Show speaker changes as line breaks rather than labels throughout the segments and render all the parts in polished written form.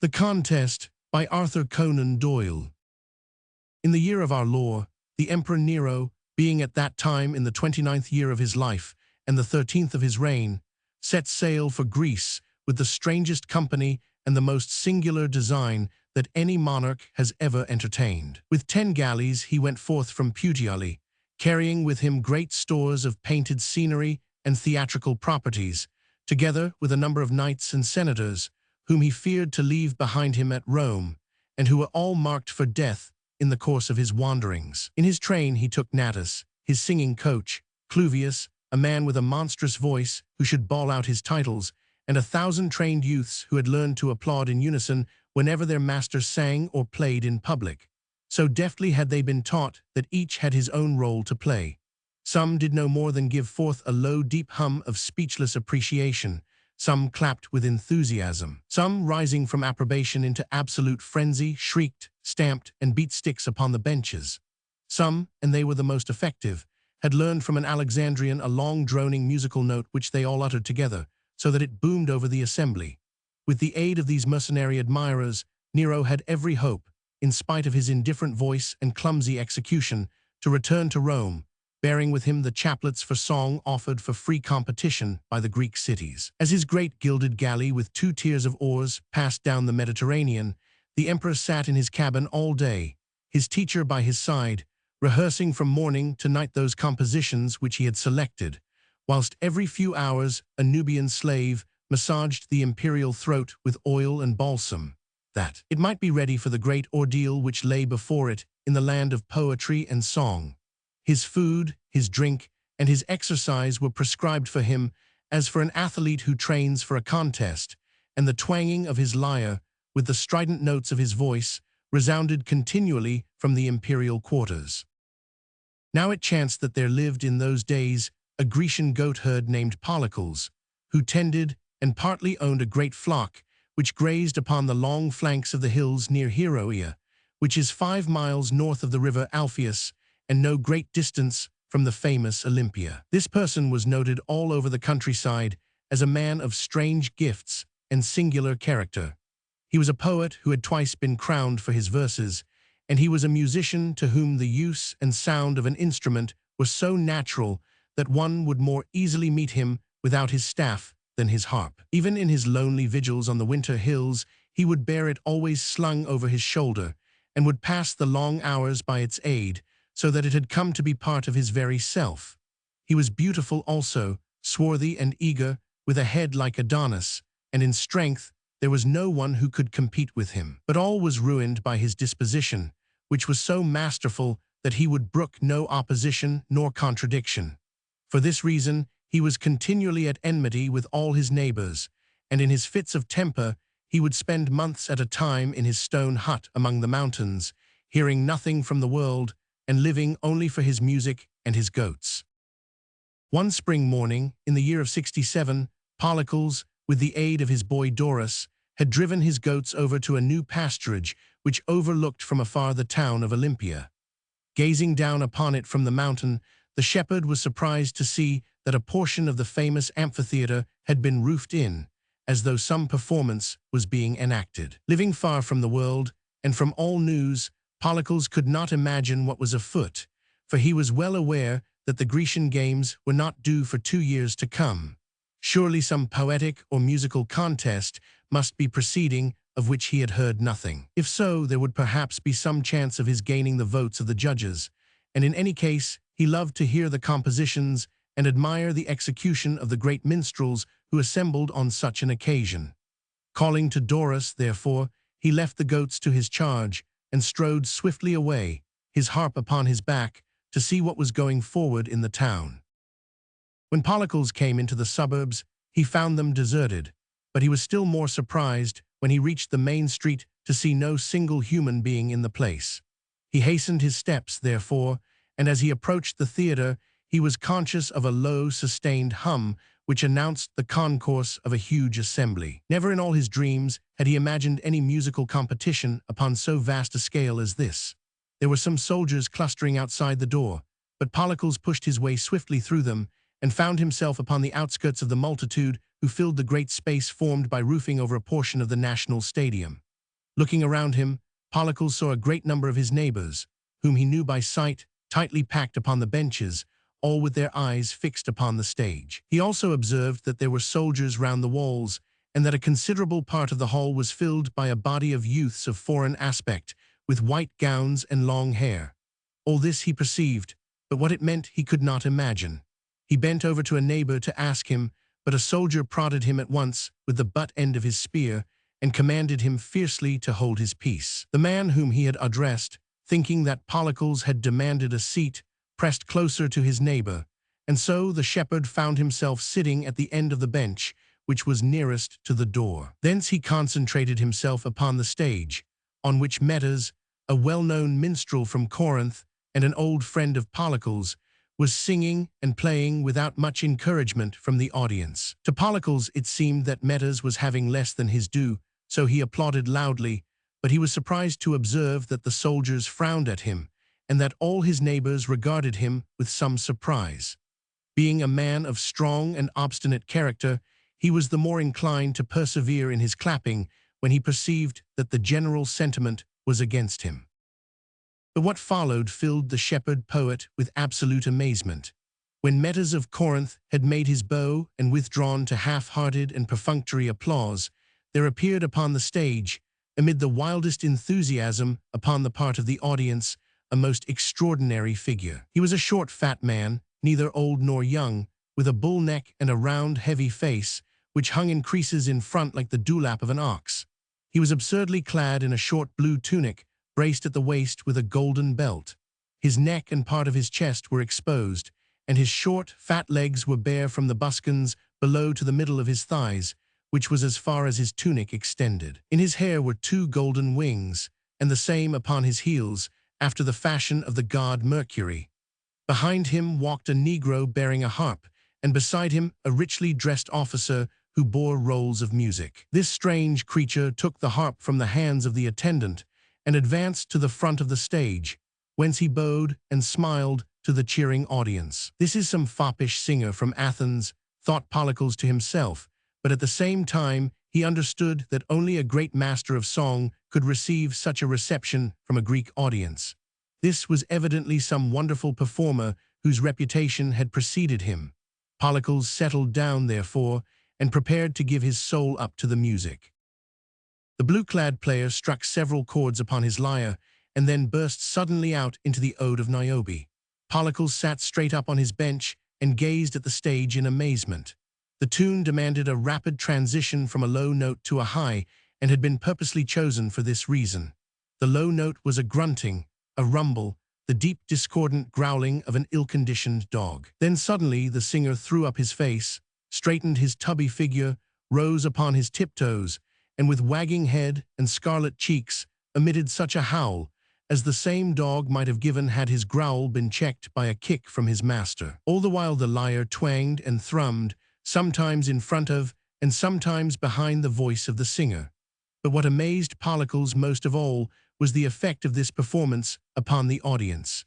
The Contest by Arthur Conan Doyle. In the year of our Lord, the Emperor Nero, being at that time in the 29th year of his life and the 13th of his reign, set sail for Greece with the strangest company and the most singular design that any monarch has ever entertained. With 10 galleys he went forth from Puteoli, carrying with him great stores of painted scenery and theatrical properties, together with a number of knights and senators, whom he feared to leave behind him at Rome, and who were all marked for death in the course of his wanderings. In his train he took Natus, his singing coach, Cluvius, a man with a monstrous voice who should bawl out his titles, and 1,000 trained youths who had learned to applaud in unison whenever their master sang or played in public. So deftly had they been taught that each had his own role to play. Some did no more than give forth a low, deep hum of speechless appreciation. Some clapped with enthusiasm. Some, rising from approbation into absolute frenzy, shrieked, stamped, and beat sticks upon the benches. Some, and they were the most effective, had learned from an Alexandrian a long droning musical note which they all uttered together, so that it boomed over the assembly. With the aid of these mercenary admirers, Nero had every hope, in spite of his indifferent voice and clumsy execution, to return to Rome, bearing with him the chaplets for song offered for free competition by the Greek cities. As his great gilded galley with 2 tiers of oars passed down the Mediterranean, the emperor sat in his cabin all day, his teacher by his side, rehearsing from morning to night those compositions which he had selected, whilst every few hours a Nubian slave massaged the imperial throat with oil and balsam, that it might be ready for the great ordeal which lay before it in the land of poetry and song. His food, his drink, and his exercise were prescribed for him as for an athlete who trains for a contest, and the twanging of his lyre, with the strident notes of his voice, resounded continually from the imperial quarters. Now it chanced that there lived in those days a Grecian goatherd named Polycles, who tended and partly owned a great flock which grazed upon the long flanks of the hills near Heroia, which is 5 miles north of the river Alpheus, and no great distance from the famous Olympia. This person was noted all over the countryside as a man of strange gifts and singular character. He was a poet who had twice been crowned for his verses, and he was a musician to whom the use and sound of an instrument were so natural that one would more easily meet him without his staff than his harp. Even in his lonely vigils on the winter hills, he would bear it always slung over his shoulder, and would pass the long hours by its aid, so that it had come to be part of his very self. He was beautiful also, swarthy and eager, with a head like Adonis, and in strength there was no one who could compete with him. But all was ruined by his disposition, which was so masterful that he would brook no opposition nor contradiction. For this reason, he was continually at enmity with all his neighbors, and in his fits of temper he would spend months at a time in his stone hut among the mountains, hearing nothing from the world, and living only for his music and his goats. One spring morning, in the year of 67, Polycles, with the aid of his boy Doris, had driven his goats over to a new pasturage which overlooked from afar the town of Olympia. Gazing down upon it from the mountain, the shepherd was surprised to see that a portion of the famous amphitheater had been roofed in, as though some performance was being enacted. Living far from the world, and from all news, Polycles could not imagine what was afoot, for he was well aware that the Grecian games were not due for 2 years to come. Surely some poetic or musical contest must be proceeding of which he had heard nothing. If so, there would perhaps be some chance of his gaining the votes of the judges, and in any case he loved to hear the compositions and admire the execution of the great minstrels who assembled on such an occasion. Calling to Doris, therefore, he left the goats to his charge, and strode swiftly away, his harp upon his back, to see what was going forward in the town. When Polycles came into the suburbs, he found them deserted, but he was still more surprised when he reached the main street to see no single human being in the place. He hastened his steps, therefore, and as he approached the theater, he was conscious of a low, sustained hum which announced the concourse of a huge assembly. Never in all his dreams had he imagined any musical competition upon so vast a scale as this. There were some soldiers clustering outside the door, but Polycles pushed his way swiftly through them and found himself upon the outskirts of the multitude who filled the great space formed by roofing over a portion of the national stadium. Looking around him, Pollicles saw a great number of his neighbors, whom he knew by sight, tightly packed upon the benches, all with their eyes fixed upon the stage. He also observed that there were soldiers round the walls, and that a considerable part of the hall was filled by a body of youths of foreign aspect, with white gowns and long hair. All this he perceived, but what it meant he could not imagine. He bent over to a neighbor to ask him, but a soldier prodded him at once with the butt end of his spear and commanded him fiercely to hold his peace. The man whom he had addressed, thinking that Pollicles had demanded a seat, pressed closer to his neighbor, and so the shepherd found himself sitting at the end of the bench, which was nearest to the door. Thence he concentrated himself upon the stage, on which Metas, a well-known minstrel from Corinth and an old friend of Pollicles, was singing and playing without much encouragement from the audience. To Pollicles it seemed that Metas was having less than his due, so he applauded loudly, but he was surprised to observe that the soldiers frowned at him, and that all his neighbors regarded him with some surprise. Being a man of strong and obstinate character, he was the more inclined to persevere in his clapping when he perceived that the general sentiment was against him. But what followed filled the shepherd poet with absolute amazement. When Metas of Corinth had made his bow and withdrawn to half-hearted and perfunctory applause, there appeared upon the stage, amid the wildest enthusiasm upon the part of the audience, a most extraordinary figure. He was a short, fat man, neither old nor young, with a bull neck and a round, heavy face, which hung in creases in front like the dewlap of an ox. He was absurdly clad in a short blue tunic, braced at the waist with a golden belt. His neck and part of his chest were exposed, and his short, fat legs were bare from the buskins below to the middle of his thighs, which was as far as his tunic extended. In his hair were 2 golden wings, and the same upon his heels, after the fashion of the god Mercury. Behind him walked a negro bearing a harp, and beside him a richly dressed officer who bore rolls of music. This strange creature took the harp from the hands of the attendant and advanced to the front of the stage, whence he bowed and smiled to the cheering audience. This is some foppish singer from Athens, thought Pollicles to himself, but at the same time he understood that only a great master of song could receive such a reception from a Greek audience. This was evidently some wonderful performer whose reputation had preceded him. Pollicles settled down, therefore, and prepared to give his soul up to the music. The blue-clad player struck several chords upon his lyre, and then burst suddenly out into the Ode of Niobe. Pollicles sat straight up on his bench and gazed at the stage in amazement. The tune demanded a rapid transition from a low note to a high, and had been purposely chosen for this reason. The low note was a grunting, a rumble, the deep discordant growling of an ill-conditioned dog. Then suddenly the singer threw up his face, straightened his tubby figure, rose upon his tiptoes, and with wagging head and scarlet cheeks emitted such a howl as the same dog might have given had his growl been checked by a kick from his master. All the while the lyre twanged and thrummed, sometimes in front of and sometimes behind the voice of the singer. But what amazed Pollicles most of all was the effect of this performance upon the audience.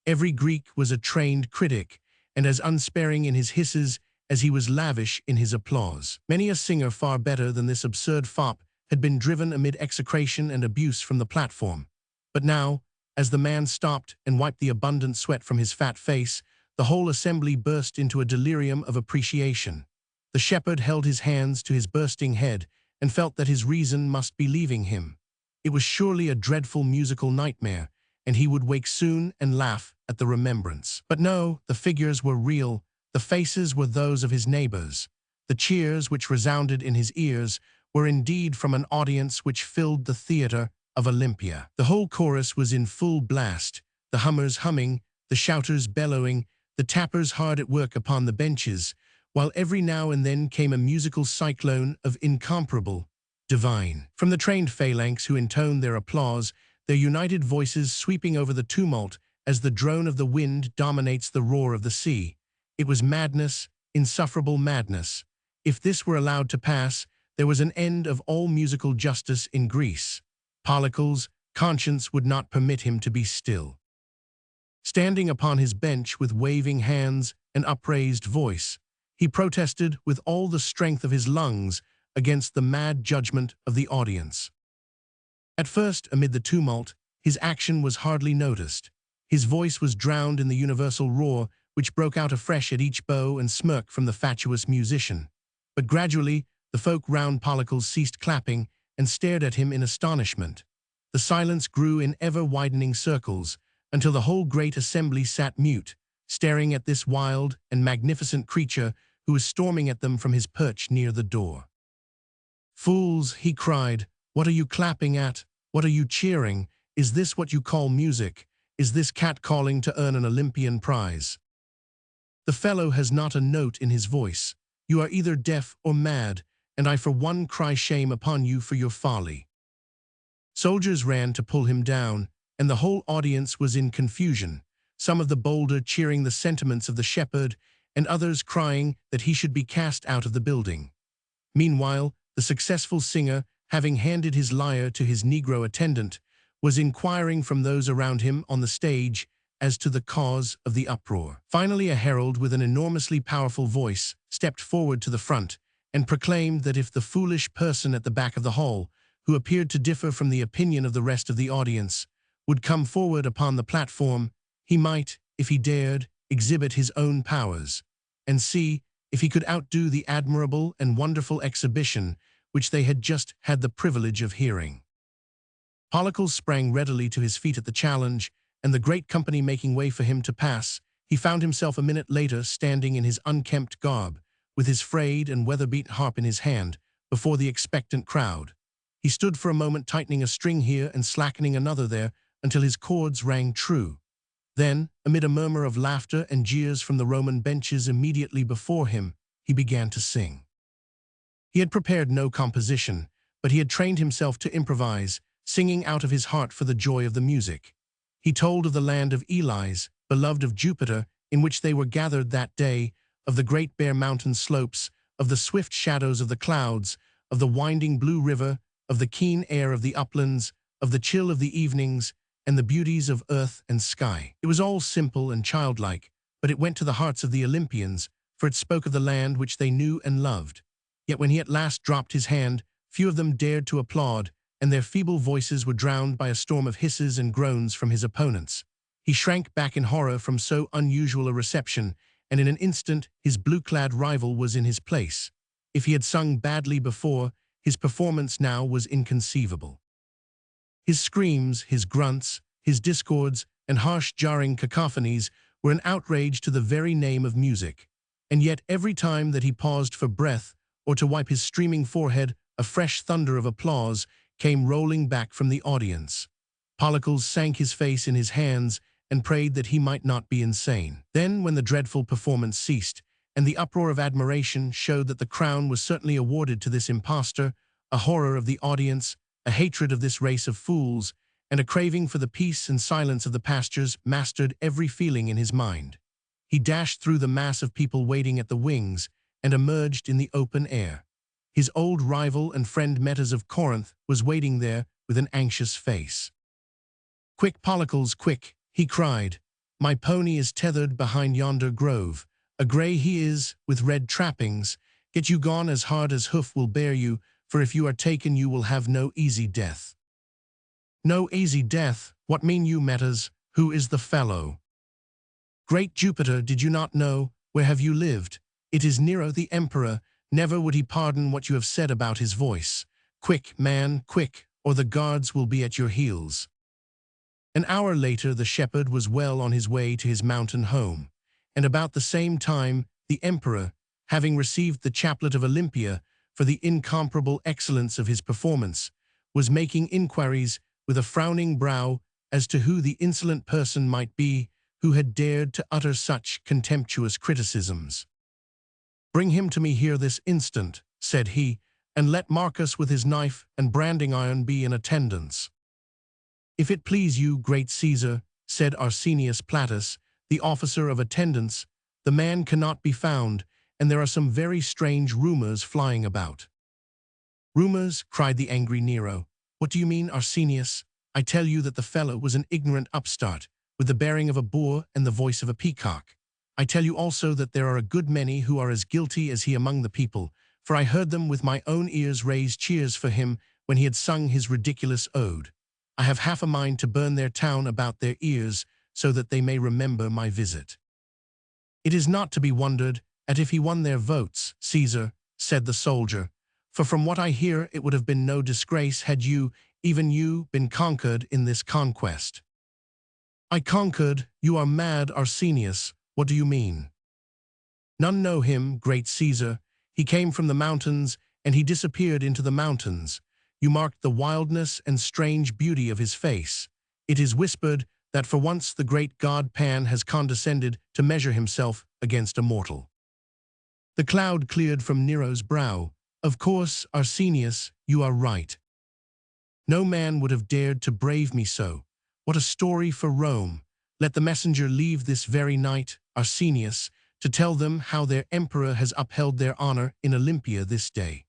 Every Greek was a trained critic, and as unsparing in his hisses as he was lavish in his applause. Many a singer far better than this absurd fop had been driven amid execration and abuse from the platform. But now, as the man stopped and wiped the abundant sweat from his fat face, the whole assembly burst into a delirium of appreciation. The shepherd held his hands to his bursting head and felt that his reason must be leaving him. It was surely a dreadful musical nightmare, and he would wake soon and laugh at the remembrance. But no, the figures were real, the faces were those of his neighbors. The cheers which resounded in his ears were indeed from an audience which filled the theater of Olympia. The whole chorus was in full blast, the hummers humming, the shouters bellowing, the tappers hard at work upon the benches, while every now and then came a musical cyclone of incomparable, divine. From the trained phalanx who intoned their applause, their united voices sweeping over the tumult as the drone of the wind dominates the roar of the sea. It was madness, insufferable madness. If this were allowed to pass, there was an end of all musical justice in Greece. Pollicles' conscience would not permit him to be still. Standing upon his bench with waving hands and upraised voice, he protested with all the strength of his lungs against the mad judgment of the audience. At first, amid the tumult, his action was hardly noticed. His voice was drowned in the universal roar, which broke out afresh at each bow and smirk from the fatuous musician. But gradually, the folk round Pollicles ceased clapping and stared at him in astonishment. The silence grew in ever-widening circles, until the whole great assembly sat mute, staring at this wild and magnificent creature who was storming at them from his perch near the door. "Fools," he cried, "what are you clapping at? What are you cheering? Is this what you call music? Is this cat-calling to earn an Olympian prize? The fellow has not a note in his voice. You are either deaf or mad, and I for one cry shame upon you for your folly." Soldiers ran to pull him down, and the whole audience was in confusion, some of the bolder cheering the sentiments of the shepherd, and others crying that he should be cast out of the building. Meanwhile, the successful singer, having handed his lyre to his Negro attendant, was inquiring from those around him on the stage as to the cause of the uproar. Finally, a herald with an enormously powerful voice stepped forward to the front and proclaimed that if the foolish person at the back of the hall, who appeared to differ from the opinion of the rest of the audience, would come forward upon the platform, he might, if he dared, exhibit his own powers, and see if he could outdo the admirable and wonderful exhibition which they had just had the privilege of hearing. Pollicles sprang readily to his feet at the challenge, and the great company making way for him to pass, he found himself a minute later standing in his unkempt garb, with his frayed and weather-beaten harp in his hand, before the expectant crowd. He stood for a moment tightening a string here and slackening another there, until his chords rang true. Then, amid a murmur of laughter and jeers from the Roman benches immediately before him, he began to sing. He had prepared no composition, but he had trained himself to improvise, singing out of his heart for the joy of the music. He told of the land of Eli's, beloved of Jupiter, in which they were gathered that day, of the great bare mountain slopes, of the swift shadows of the clouds, of the winding blue river, of the keen air of the uplands, of the chill of the evenings, and the beauties of earth and sky. It was all simple and childlike, but it went to the hearts of the Olympians, for it spoke of the land which they knew and loved. Yet when he at last dropped his hand, few of them dared to applaud, and their feeble voices were drowned by a storm of hisses and groans from his opponents. He shrank back in horror from so unusual a reception, and in an instant his blue-clad rival was in his place. If he had sung badly before, his performance now was inconceivable. His screams, his grunts, his discords, and harsh jarring cacophonies were an outrage to the very name of music, and yet every time that he paused for breath or to wipe his streaming forehead, a fresh thunder of applause came rolling back from the audience. Pollicles sank his face in his hands and prayed that he might not be insane. Then, when the dreadful performance ceased, and the uproar of admiration showed that the crown was certainly awarded to this impostor, a horror of the audience, a hatred of this race of fools, and a craving for the peace and silence of the pastures mastered every feeling in his mind. He dashed through the mass of people waiting at the wings and emerged in the open air. His old rival and friend Metas of Corinth was waiting there with an anxious face. "Quick, Pollicles, quick," he cried. "My pony is tethered behind yonder grove. A grey he is, with red trappings. Get you gone as hard as hoof will bear you, for if you are taken you will have no easy death." "No easy death? What mean you, Metas? Who is the fellow?" "Great Jupiter, did you not know? Where have you lived? It is Nero the Emperor. Never would he pardon what you have said about his voice. Quick, man, quick, or the guards will be at your heels." An hour later the shepherd was well on his way to his mountain home, and about the same time the emperor, having received the chaplet of Olympia for the incomparable excellence of his performance, was making inquiries with a frowning brow as to who the insolent person might be who had dared to utter such contemptuous criticisms. "Bring him to me here this instant," said he, "and let Marcus with his knife and branding iron be in attendance." "If it please you, great Caesar," said Arsenius Platus, the officer of attendance, "the man cannot be found, and there are some very strange rumors flying about." "Rumors?" cried the angry Nero. "What do you mean, Arsenius? I tell you that the fellow was an ignorant upstart, with the bearing of a boor and the voice of a peacock. I tell you also that there are a good many who are as guilty as he among the people, for I heard them with my own ears raise cheers for him when he had sung his ridiculous ode. I have half a mind to burn their town about their ears, so that they may remember my visit. It is not to be wondered at if he won their votes, Caesar, said the soldier, for from what I hear it would have been no disgrace had you, even you, been conquered in this conquest. I conquered? You are mad, Arsenius. What do you mean? None know him, great Caesar. He came from the mountains, and he disappeared into the mountains. You marked the wildness and strange beauty of his face. It is whispered that for once the great god Pan has condescended to measure himself against a mortal. The cloud cleared from Nero's brow. Of course, Arsenius, you are right. No man would have dared to brave me so. What a story for Rome. Let the messenger leave this very night, Arsenius, to tell them how their emperor has upheld their honor in Olympia this day.